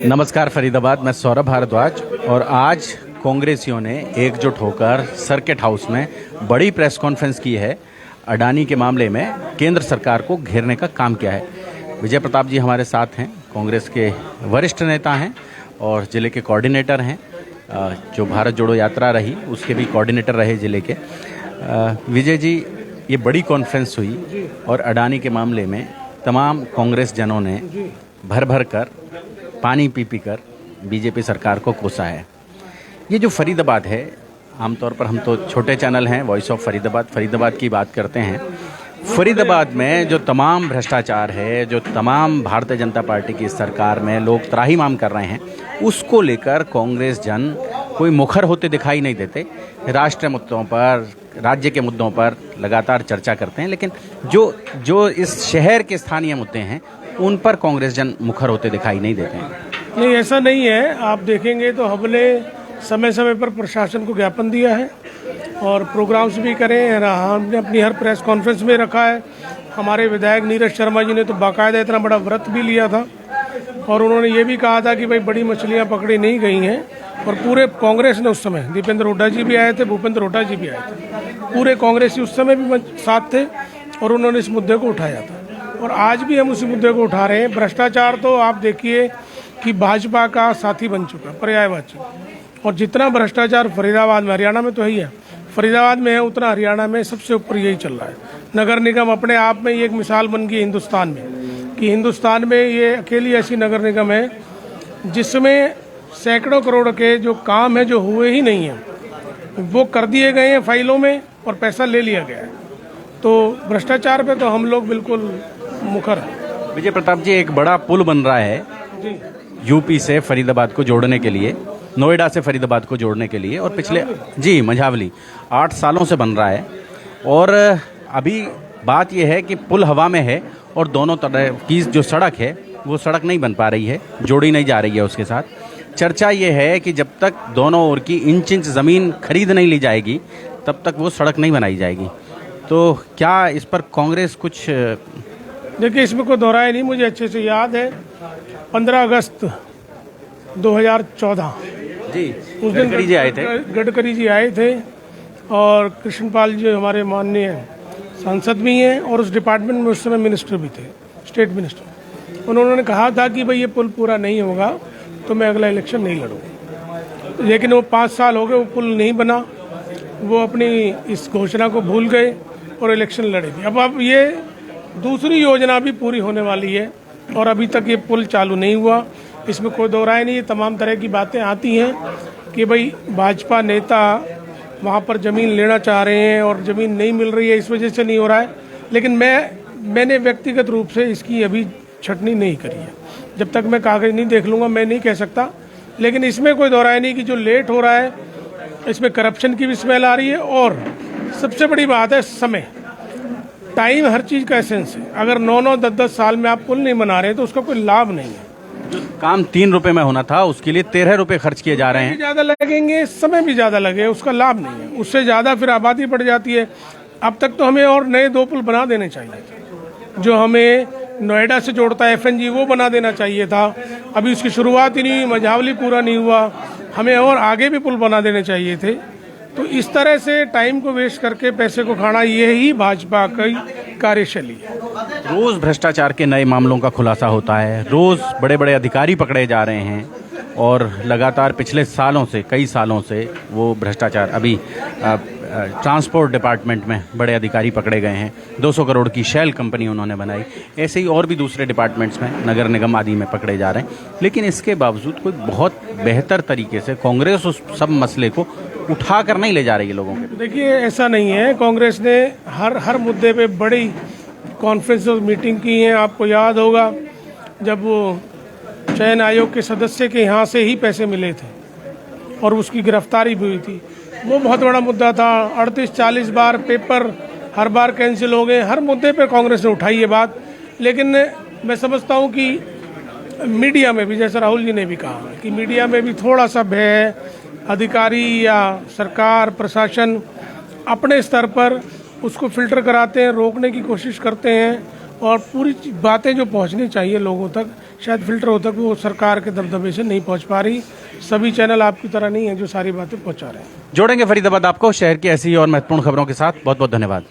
नमस्कार फरीदाबाद, मैं सौरभ भारद्वाज और आज कांग्रेसियों ने एकजुट होकर सर्किट हाउस में बड़ी प्रेस कॉन्फ्रेंस की है। अडानी के मामले में केंद्र सरकार को घेरने का काम किया है। विजय प्रताप जी हमारे साथ हैं, कांग्रेस के वरिष्ठ नेता हैं और ज़िले के कोऑर्डिनेटर हैं। जो भारत जोड़ो यात्रा रही उसके भी कोऑर्डिनेटर रहे ज़िले के। विजय जी, ये बड़ी कॉन्फ्रेंस हुई और अडानी के मामले में तमाम कांग्रेस जनों ने भर भर कर पानी पी पी कर बीजेपी सरकार को कोसा है। ये जो फरीदाबाद है, आमतौर पर हम तो छोटे चैनल हैं, वॉइस ऑफ फरीदाबाद की बात करते हैं। फरीदाबाद में जो तमाम भ्रष्टाचार है, जो तमाम भारतीय जनता पार्टी की सरकार में लोग त्राहिमाम कर रहे हैं, उसको लेकर कांग्रेस जन कोई मुखर होते दिखाई नहीं देते। राष्ट्रीय मुद्दों पर, राज्य के मुद्दों पर लगातार चर्चा करते हैं, लेकिन जो इस शहर के स्थानीय मुद्दे हैं उन पर कांग्रेस जन मुखर होते दिखाई नहीं देते हैं। नहीं, ऐसा नहीं है। आप देखेंगे तो हमने समय समय पर प्रशासन को ज्ञापन दिया है और प्रोग्राम्स भी करे हैं। हमने अपनी हर प्रेस कॉन्फ्रेंस में रखा है। हमारे विधायक नीरज शर्मा जी ने तो बाकायदा इतना बड़ा व्रत भी लिया था और उन्होंने ये भी कहा था कि भाई बड़ी मछलियाँ पकड़ी नहीं गई हैं। और पूरे कांग्रेस ने उस समय, दीपेंद्र हुड्डा जी भी आए थे, भूपेंद्र हुड्डा जी भी आए थे, पूरे कांग्रेसी उस समय भी साथ थे और उन्होंने इस मुद्दे को उठाया था और आज भी हम उसी मुद्दे को उठा रहे हैं। भ्रष्टाचार तो आप देखिए कि भाजपा का साथी बन चुका, पर्यायवाची। और जितना भ्रष्टाचार फरीदाबाद में, हरियाणा में तो ही है, फरीदाबाद में है, उतना हरियाणा में सबसे ऊपर यही चल रहा है। नगर निगम अपने आप में ये एक मिसाल बन गई हिंदुस्तान में कि हिंदुस्तान में ये अकेली ऐसी नगर निगम है जिसमें सैकड़ों करोड़ के जो काम है जो हुए ही नहीं हैं, वो कर दिए गए हैं फाइलों में और पैसा ले लिया गया है। तो भ्रष्टाचार पे तो हम लोग बिल्कुल मुखर हैं। विजय प्रताप जी, एक बड़ा पुल बन रहा है जी, यूपी से फरीदाबाद को जोड़ने के लिए, नोएडा से फरीदाबाद को जोड़ने के लिए, और पिछले मंझावली 8 सालों से बन रहा है। और अभी बात यह है कि पुल हवा में है और दोनों तरफ की जो सड़क है वो सड़क नहीं बन पा रही है, जोड़ी नहीं जा रही है। उसके साथ चर्चा ये है कि जब तक दोनों ओर की इंच इंच ज़मीन खरीद नहीं ली जाएगी तब तक वो सड़क नहीं बनाई जाएगी। तो क्या इस पर कांग्रेस कुछ? देखिए, इसमें कोई दोहराए नहीं। मुझे अच्छे से याद है 15 अगस्त 2014 जी, उस दिन गडकरी जी आए थे और कृष्णपाल जी हमारे माननीय सांसद भी हैं और उस डिपार्टमेंट में उस समय मिनिस्टर भी थे, स्टेट मिनिस्टर। उन्होंने कहा था कि भाई ये पुल पूरा नहीं होगा तो मैं अगला इलेक्शन नहीं लड़ूंगा। लेकिन वो 5 साल हो गए, वो पुल नहीं बना। वो अपनी इस घोषणा को भूल गए और इलेक्शन लड़े थे। अब ये दूसरी योजना भी पूरी होने वाली है और अभी तक ये पुल चालू नहीं हुआ। इसमें कोई दो राय नहीं है। तमाम तरह की बातें आती हैं कि भाई भाजपा नेता वहाँ पर ज़मीन लेना चाह रहे हैं और ज़मीन नहीं मिल रही है, इस वजह से नहीं हो रहा है। लेकिन मैंने व्यक्तिगत रूप से इसकी अभी छटनी नहीं करी है। जब तक मैं कागज नहीं देख लूँगा मैं नहीं कह सकता। लेकिन इसमें कोई दो राय नहीं कि जो लेट हो रहा है इसमें करप्शन की भी स्मेल आ रही है। और सबसे बड़ी बात है समय, टाइम हर चीज़ का एसेंस है। अगर 9-9, 10-10 साल में आप पुल नहीं बना रहे तो उसका कोई लाभ नहीं है। काम 3 रुपए में होना था, उसके लिए 13 रुपए खर्च किए जा रहे हैं। ज़्यादा लगेंगे, समय भी ज़्यादा लगे, उसका लाभ नहीं है। उससे ज़्यादा फिर आबादी बढ़ जाती है। अब तक तो हमें और नए 2 पुल बना देने चाहिए। जो हमें नोएडा से जोड़ता है FNG, वो बना देना चाहिए था। अभी उसकी शुरुआत ही नहीं हुई, मंझावली पूरा नहीं हुआ। हमें और आगे भी पुल बना देने चाहिए थे। तो इस तरह से टाइम को वेस्ट करके पैसे को खाना, ये ही भाजपा की कार्यशैली है। रोज़ भ्रष्टाचार के नए मामलों का खुलासा होता है, रोज़ बड़े बड़े अधिकारी पकड़े जा रहे हैं और लगातार पिछले सालों से, कई सालों से वो भ्रष्टाचार, अभी ट्रांसपोर्ट डिपार्टमेंट में बड़े अधिकारी पकड़े गए हैं। 200 करोड़ की शेल कंपनी उन्होंने बनाई। ऐसे ही और भी दूसरे डिपार्टमेंट्स में, नगर निगम आदि में पकड़े जा रहे हैं। लेकिन इसके बावजूद कोई बहुत बेहतर तरीके से कांग्रेस उस सब मसले को उठा कर नहीं ले जा रही है लोगों के। देखिए, ऐसा नहीं है। कांग्रेस ने हर मुद्दे पे बड़ी कॉन्फ्रेंस और मीटिंग की है। आपको याद होगा जब वो चयन आयोग के सदस्य के यहाँ से ही पैसे मिले थे और उसकी गिरफ्तारी भी हुई थी, वो बहुत बड़ा मुद्दा था। 38-40 बार पेपर हर बार कैंसिल हो गए। हर मुद्दे पर कांग्रेस ने उठाई ये बात। लेकिन मैं समझता हूँ कि मीडिया में भी, जैसे राहुल जी ने भी कहा कि मीडिया में भी थोड़ा सा भय है। अधिकारी या सरकार, प्रशासन अपने स्तर पर उसको फिल्टर कराते हैं, रोकने की कोशिश करते हैं और पूरी बातें जो पहुंचनी चाहिए लोगों तक, शायद फिल्टर हो तक वो सरकार के दबदबे से नहीं पहुंच पा रही। सभी चैनल आपकी तरह नहीं है जो सारी बातें पहुंचा रहे हैं। जोड़ेंगे फरीदाबाद आपको शहर की ऐसी और महत्वपूर्ण खबरों के साथ। बहुत बहुत धन्यवाद।